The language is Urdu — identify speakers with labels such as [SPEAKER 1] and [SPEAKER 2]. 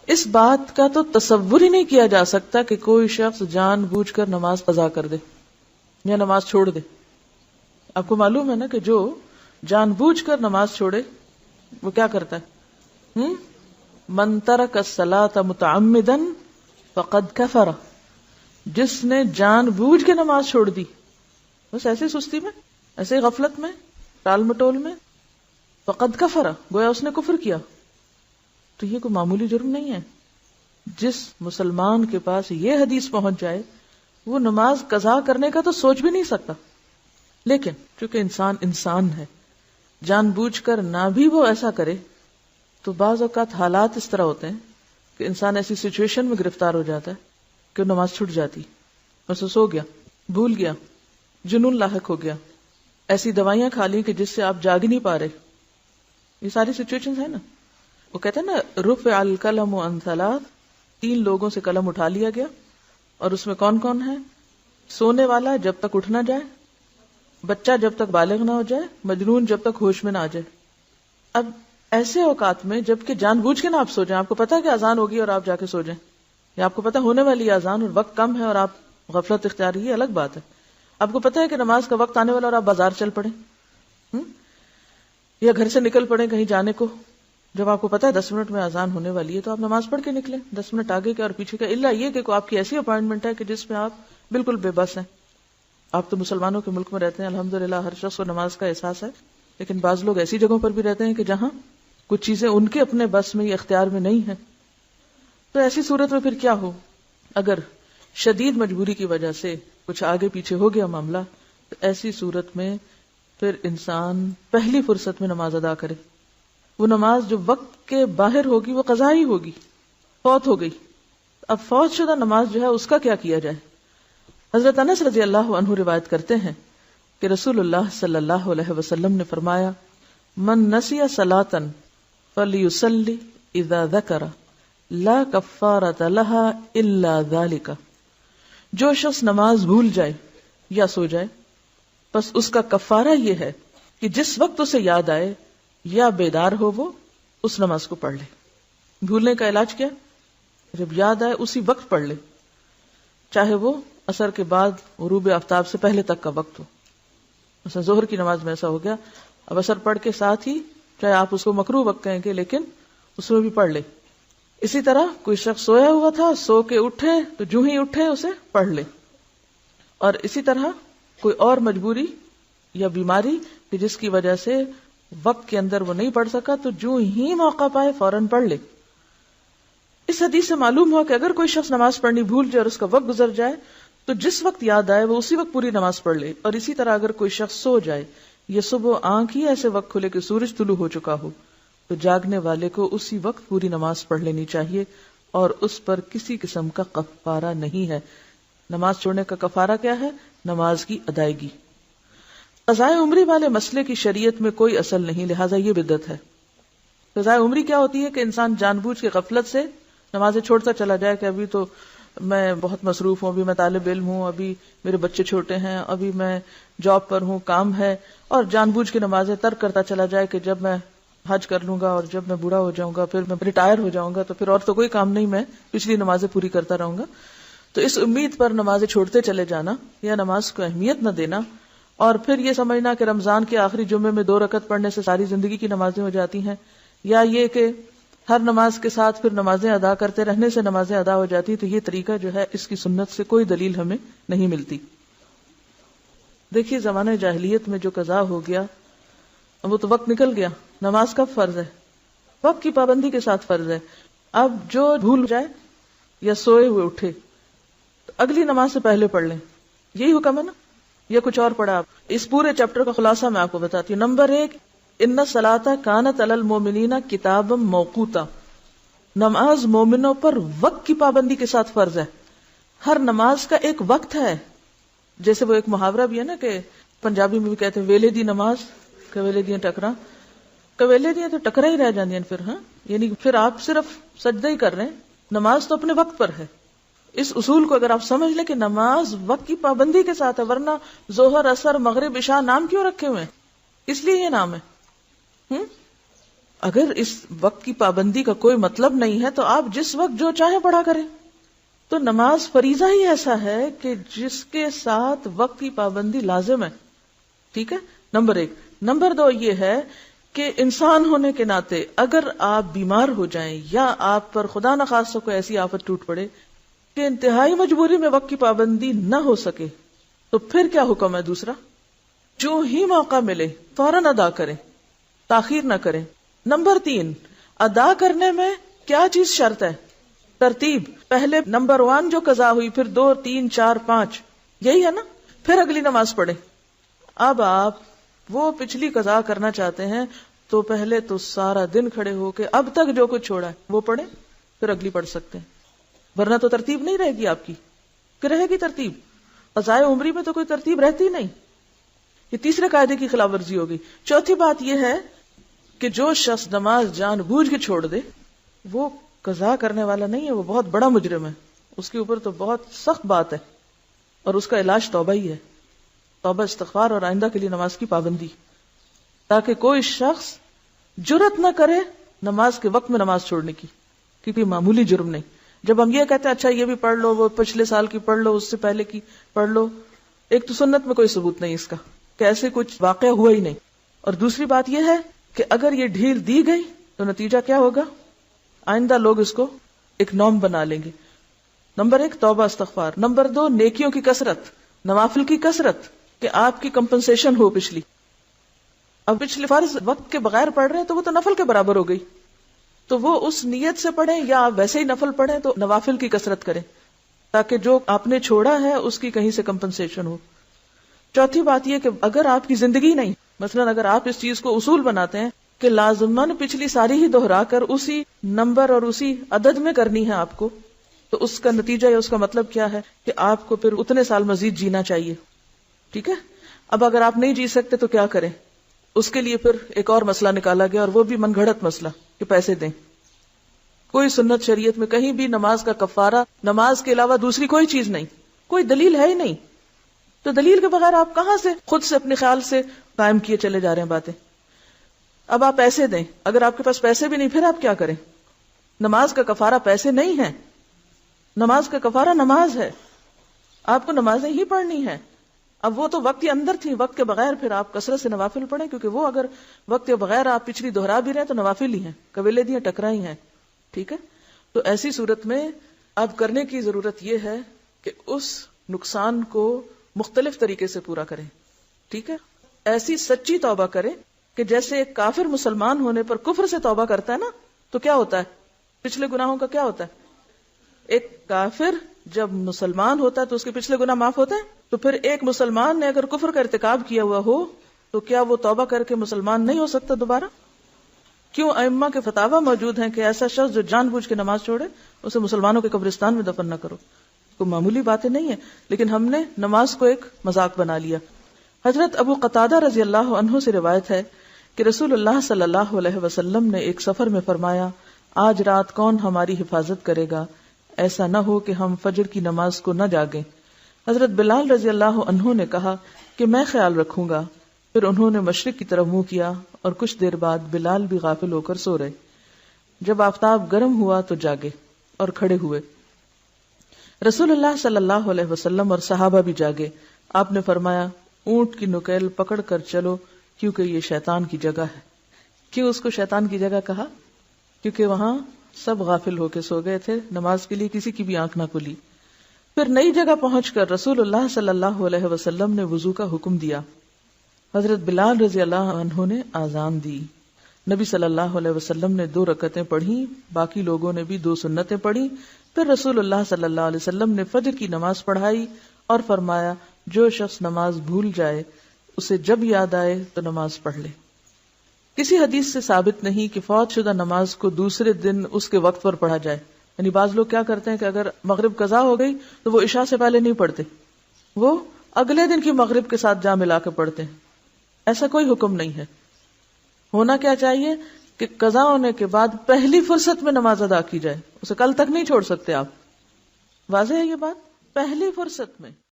[SPEAKER 1] اس بات کا تو تصور ہی نہیں کیا جا سکتا کہ کوئی شخص جان بوجھ کر نماز قضا کر دے یا نماز چھوڑ دے. آپ کو معلوم ہے نا کہ جو جان بوجھ کر نماز چھوڑے وہ کیا کرتا ہے؟ من ترک الصلاۃ متعمدا فقد کفر. جس نے جان بوجھ کے نماز چھوڑ دی، بس ایسے سستی میں، ایسے غفلت میں، ٹال مٹول میں، فقد کفر، گویا اس نے کفر کیا. تو یہ کوئی معمولی جرم نہیں ہے. جس مسلمان کے پاس یہ حدیث پہنچ جائے وہ نماز قضا کرنے کا تو سوچ بھی نہیں سکتا. لیکن چونکہ انسان ہے، جان بوجھ کر نہ بھی وہ ایسا کرے تو بعض اوقات حالات اس طرح ہوتے ہیں کہ انسان ایسی سچویشن میں گرفتار ہو جاتا ہے کہ نماز چھوٹ جاتی، بس سو گیا، بھول گیا، جنون لاحق ہو گیا، ایسی دوائیاں کھا لی کہ جس سے آپ جاگ ہی نہیں پا رہے. یہ ساری سچویشن ہے نا. وہ کہتے ہیں نا رفع القلم عن ثلاث، 3 لوگوں سے قلم اٹھا لیا گیا، اور اس میں کون کون ہے؟ سونے والا جب تک اٹھ نہ جائے، بچہ جب تک بالغ نہ ہو جائے، مجنون جب تک ہوش میں نہ آ جائے. اب ایسے اوقات میں جبکہ جان بوجھ کے نہ آپ سو جائیں، آپ کو پتا ہے کہ اذان ہوگی اور آپ جا کے سو جائیں، یا آپ کو پتا ہونے والی اذان اور وقت کم ہے اور آپ غفلت اختیار، یہ الگ بات ہے. آپ کو پتا ہے کہ نماز کا وقت آنے والا اور آپ بازار چل پڑے یا گھر سے نکل پڑے کہیں جانے کو، جب آپ کو پتا ہے 10 منٹ میں اذان ہونے والی ہے تو آپ نماز پڑھ کے نکلیں، 10 منٹ آگے کے اور پیچھے کا، الا یہ کہ آپ کی ایسی اپائنٹمنٹ ہے کہ جس میں آپ بالکل بے بس ہیں. آپ تو مسلمانوں کے ملک میں رہتے ہیں، الحمدللہ ہر شخص کو نماز کا احساس ہے، لیکن بعض لوگ ایسی جگہوں پر بھی رہتے ہیں کہ جہاں کچھ چیزیں ان کے اپنے بس میں یا اختیار میں نہیں ہیں. تو ایسی صورت میں پھر کیا ہو؟ اگر شدید مجبوری کی وجہ سے کچھ آگے پیچھے ہو گیا معاملہ، تو ایسی صورت میں پھر انسان پہلی فرصت میں نماز ادا کرے. وہ نماز جو وقت کے باہر ہوگی وہ قضا ہی ہوگی، فوت ہو گئی. اب فوت شدہ نماز جو ہے اس کا کیا کیا جائے؟ حضرت انس رضی اللہ عنہ روایت کرتے ہیں کہ رسول اللہ صلی اللہ علیہ وسلم نے فرمایا، من نسی صلاۃ فلیصلی اذا ذکر لا کفارۃ لها الا ذلک. جو شخص نماز بھول جائے یا سو جائے، بس اس کا کفارہ یہ ہے کہ جس وقت اسے یاد آئے یا بیدار ہو وہ اس نماز کو پڑھ لے. بھولنے کا علاج کیا؟ جب یاد آئے اسی وقت پڑھ لے، چاہے وہ عصر کے بعد غروب آفتاب سے پہلے تک کا وقت ہو. مثلا ظہر کی نماز میں ایسا ہو گیا، اب عصر پڑھ کے ساتھ ہی، چاہے آپ اس کو مکروہ وقت کہیں گے لیکن اس میں بھی پڑھ لے. اسی طرح کوئی شخص سویا ہوا تھا، سو کے اٹھے تو جو ہی اٹھے اسے پڑھ لے. اور اسی طرح کوئی اور مجبوری یا بیماری کہ جس کی وجہ سے وقت کے اندر وہ نہیں پڑھ سکا تو جو ہی موقع پائے فوراً پڑھ لے. اس حدیث سے معلوم ہوا کہ اگر کوئی شخص نماز پڑھنی بھول جائے اور اس کا وقت گزر جائے تو جس وقت یاد آئے وہ اسی وقت پوری نماز پڑھ لے. اور اسی طرح اگر کوئی شخص سو جائے، یہ صبح آنکھ ہی ایسے وقت کھلے کہ سورج طلوع ہو چکا ہو، تو جاگنے والے کو اسی وقت پوری نماز پڑھ لینی چاہیے اور اس پر کسی قسم کا کفارہ نہیں ہے. نماز چھوڑنے کا کفارہ کیا ہے؟ نماز کی ادائیگی. قضائے عمری والے مسئلے کی شریعت میں کوئی اصل نہیں، لہٰذا یہ بدعت ہے. قضائے عمری کیا ہوتی ہے؟ کہ انسان جان بوجھ کے غفلت سے نمازیں چھوڑتا چلا جائے کہ ابھی تو میں بہت مصروف ہوں، ابھی میں طالب علم ہوں، ابھی میرے بچے چھوٹے ہیں، ابھی میں جاب پر ہوں، کام ہے، اور جان بوجھ کے نمازیں ترک کرتا چلا جائے کہ جب میں حج کر لوں گا اور جب میں بوڑھا ہو جاؤں گا، پھر میں ریٹائر ہو جاؤں گا تو پھر اور تو کوئی کام نہیں، میں پچھلی نمازیں پوری کرتا رہوں گا. تو اس امید پر نمازیں چھوڑتے چلے جانا یا نماز کو اہمیت نہ دینا اور پھر یہ سمجھنا کہ رمضان کے آخری جمعے میں 2 رکعت پڑھنے سے ساری زندگی کی نمازیں ہو جاتی ہیں، یا یہ کہ ہر نماز کے ساتھ پھر نمازیں ادا کرتے رہنے سے نمازیں ادا ہو جاتی، تو یہ طریقہ جو ہے اس کی سنت سے کوئی دلیل ہمیں نہیں ملتی. دیکھیے زمانہ جاہلیت میں جو قضا ہو گیا وہ تو وقت نکل گیا. نماز کب فرض ہے؟ وقت کی پابندی کے ساتھ فرض ہے. اب جو بھول جائے یا سوئے ہوئے اٹھے تو اگلی نماز سے پہلے پڑھ لیں، یہی حکم ہے نا، یا کچھ اور پڑھا؟ آپ اس پورے چیپٹر کا خلاصہ میں آپ کو بتاتی ہوں. نمبر 1، ان الصلاۃ کانت علی المؤمنین کتابا موقوتا. نماز مومنوں پر وقت کی پابندی کے ساتھ فرض ہے. ہر نماز کا ایک وقت ہے. جیسے وہ ایک محاورہ بھی ہے نا کہ پنجابی میں بھی کہتے ہیں ویلے دی نماز کویلے دیاں ٹکرا، کویلے دیاں تو ٹکرا ہی رہ جاندیاں پھر. ہاں یعنی پھر آپ صرف سجدہ ہی کر رہے ہیں، نماز تو اپنے وقت پر ہے. اس اصول کو اگر آپ سمجھ لیں کہ نماز وقت کی پابندی کے ساتھ ہے، ورنہ ظہر، عصر، مغرب، عشاء نام کیوں رکھے ہوئے ہیں؟ اس لیے یہ نام ہے. اگر اس وقت کی پابندی کا کوئی مطلب نہیں ہے تو آپ جس وقت جو چاہیں پڑھا کریں. تو نماز فریضہ ہی ایسا ہے کہ جس کے ساتھ وقت کی پابندی لازم ہے. ٹھیک ہے، نمبر 1. نمبر 2 یہ ہے کہ انسان ہونے کے ناطے اگر آپ بیمار ہو جائیں یا آپ پر خدا نخواستہ کوئی ایسی آفت ٹوٹ پڑے کہ انتہائی مجبوری میں وقت کی پابندی نہ ہو سکے تو پھر کیا حکم ہے؟ دوسرا، جو ہی موقع ملے فوراً ادا کریں، تاخیر نہ کریں. نمبر 3، ادا کرنے میں کیا چیز شرط ہے؟ ترتیب. پہلے نمبر 1 جو قضا ہوئی، پھر 2 3 4 5، یہی ہے نا، پھر اگلی نماز پڑھیں. اب آپ وہ پچھلی قضا کرنا چاہتے ہیں تو پہلے تو سارا دن کھڑے ہو کے اب تک جو کچھ چھوڑا ہے وہ پڑھیں، پھر اگلی پڑھ سکتے ہیں. ورنہ تو ترتیب نہیں رہے گی آپ کی. کہ رہے گی ترتیب؟ قضائے عمری میں تو کوئی ترتیب رہتی نہیں. یہ تیسرے قاعدے کی خلاف ورزی ہوگی. چوتھی بات یہ ہے کہ جو شخص نماز جان بوجھ کے چھوڑ دے وہ قضا کرنے والا نہیں ہے، وہ بہت بڑا مجرم ہے. اس کے اوپر تو بہت سخت بات ہے اور اس کا علاج توبہ ہی ہے. توبہ، استغفار اور آئندہ کے لیے نماز کی پابندی، تاکہ کوئی شخص جرأت نہ کرے نماز کے وقت میں نماز چھوڑنے کی، کیونکہ معمولی جرم نہیں. جب ہم یہ کہتے ہیں اچھا یہ بھی پڑھ لو، وہ پچھلے سال کی پڑھ لو، اس سے پہلے کی پڑھ لو، ایک تو سنت میں کوئی ثبوت نہیں اس کا کہ ایسے کچھ واقعہ ہوا ہی نہیں. اور دوسری بات یہ ہے کہ اگر یہ ڈھیل دی گئی تو نتیجہ کیا ہوگا؟ آئندہ لوگ اس کو ایک نارم بنا لیں گے. نمبر 1 توبہ استغفار. نمبر 2 نیکیوں کی کثرت، نوافل کی کثرت، کہ آپ کی کمپنسیشن ہو پچھلی. اب پچھلی فرض وقت کے بغیر پڑھ رہے ہیں تو وہ تو نفل کے برابر ہو گئی، تو وہ اس نیت سے پڑھیں یا آپ ویسے ہی نفل پڑھیں تو نوافل کی کثرت کریں تاکہ جو آپ نے چھوڑا ہے اس کی کہیں سے کمپنسیشن ہو. چوتھی بات یہ کہ اگر آپ کی زندگی نہیں، مثلا اگر آپ اس چیز کو اصول بناتے ہیں کہ لازماً پچھلی ساری ہی دہرا کر اسی نمبر اور اسی عدد میں کرنی ہے آپ کو، تو اس کا نتیجہ یا اس کا مطلب کیا ہے کہ آپ کو پھر اتنے سال مزید جینا چاہیے. ٹھیک ہے. اب اگر آپ نہیں جی سکتے تو کیا کریں؟ اس کے لیے پھر ایک اور مسئلہ نکالا گیا، اور وہ بھی من گھڑت مسئلہ کہ پیسے دیں. کوئی سنت شریعت میں کہیں بھی نماز کا کفارہ نماز کے علاوہ دوسری کوئی چیز نہیں، کوئی دلیل ہے ہی نہیں. تو دلیل کے بغیر آپ کہاں سے خود سے اپنے خیال سے قائم کیے چلے جا رہے ہیں باتیں. اب آپ پیسے دیں، اگر آپ کے پاس پیسے بھی نہیں پھر آپ کیا کریں؟ نماز کا کفارہ پیسے نہیں ہے، نماز کا کفارہ نماز ہے. آپ کو نمازیں ہی پڑھنی ہے. اب وہ تو وقت کے اندر تھی، وقت کے بغیر پھر آپ کثرت سے نوافل پڑھیں، کیونکہ وہ اگر وقت کے بغیر آپ پچھلی دہرا بھی رہے تو نوافل ہی ہیں، قبیلے دی ٹکرائی ہیں. ٹھیک ہے. تو ایسی صورت میں اب کرنے کی ضرورت یہ ہے کہ اس نقصان کو مختلف طریقے سے پورا کریں. ٹھیک ہے. ایسی سچی توبہ کریں کہ جیسے ایک کافر مسلمان ہونے پر کفر سے توبہ کرتا ہے نا، تو کیا ہوتا ہے؟ پچھلے گناہوں کا کیا ہوتا ہے؟ ایک کافر جب مسلمان ہوتا ہے تو اس کے پچھلے گناہ معاف ہوتے ہیں. تو پھر ایک مسلمان نے اگر کفر کا ارتکاب کیا ہوا ہو تو کیا وہ توبہ کر کے مسلمان نہیں ہو سکتا دوبارہ؟ کیوں ائمہ کے فتاوی موجود ہیں کہ ایسا شخص جو جان بوجھ کے نماز چھوڑے اسے مسلمانوں کے قبرستان میں دفن نہ کرو. کوئی معمولی باتیں نہیں ہیں، لیکن ہم نے نماز کو ایک مذاق بنا لیا. حضرت ابو قتادہ رضی اللہ عنہ سے روایت ہے کہ رسول اللہ صلی اللہ علیہ وسلم نے ایک سفر میں فرمایا، آج رات کون ہماری حفاظت کرے گا؟ ایسا نہ ہو کہ ہم فجر کی نماز کو نہ جاگیں. حضرت بلال رضی اللہ عنہ نے کہا کہ میں خیال رکھوں گا. پھر انہوں نے مشرق کی طرف منہ کیا اور کچھ دیر بعد بلال بھی غافل ہو کر سو رہے. جب آفتاب گرم ہوا تو جاگے اور کھڑے ہوئے. رسول اللہ صلی اللہ علیہ وسلم اور صحابہ بھی جاگے. آپ نے فرمایا، اونٹ کی نکیل پکڑ کر چلو کیونکہ یہ شیطان کی جگہ ہے. کیوں اس کو شیطان کی جگہ کہا؟ کیونکہ وہاں سب غافل ہو کے سو گئے تھے، نماز کے لیے کسی کی بھی آنکھ نہ کھلی. پھر نئی جگہ پہنچ کر رسول اللہ صلی اللہ علیہ وسلم نے وضو کا حکم دیا. حضرت بلال رضی اللہ عنہ نے آذان دی. نبی صلی اللہ علیہ وسلم نے 2 رکعتیں پڑھی، باقی لوگوں نے بھی 2 سنتیں پڑھی. پھر رسول اللہ صلی اللہ علیہ وسلم نے فجر کی نماز پڑھائی اور فرمایا، جو شخص نماز بھول جائے اسے جب یاد آئے تو نماز پڑھ لے. کسی حدیث سے ثابت نہیں کہ فوت شدہ نماز کو دوسرے دن اس کے وقت پر پڑھا جائے. یعنی بعض لوگ کیا کرتے ہیں کہ اگر مغرب قضا ہو گئی تو وہ عشاء سے پہلے نہیں پڑھتے، وہ اگلے دن کی مغرب کے ساتھ جا ملا کے پڑھتے ہیں. ایسا کوئی حکم نہیں ہے. ہونا کیا چاہیے کہ قضا ہونے کے بعد پہلی فرصت میں نماز ادا کی جائے، اسے کل تک نہیں چھوڑ سکتے آپ. واضح ہے یہ بات؟ پہلی فرصت میں.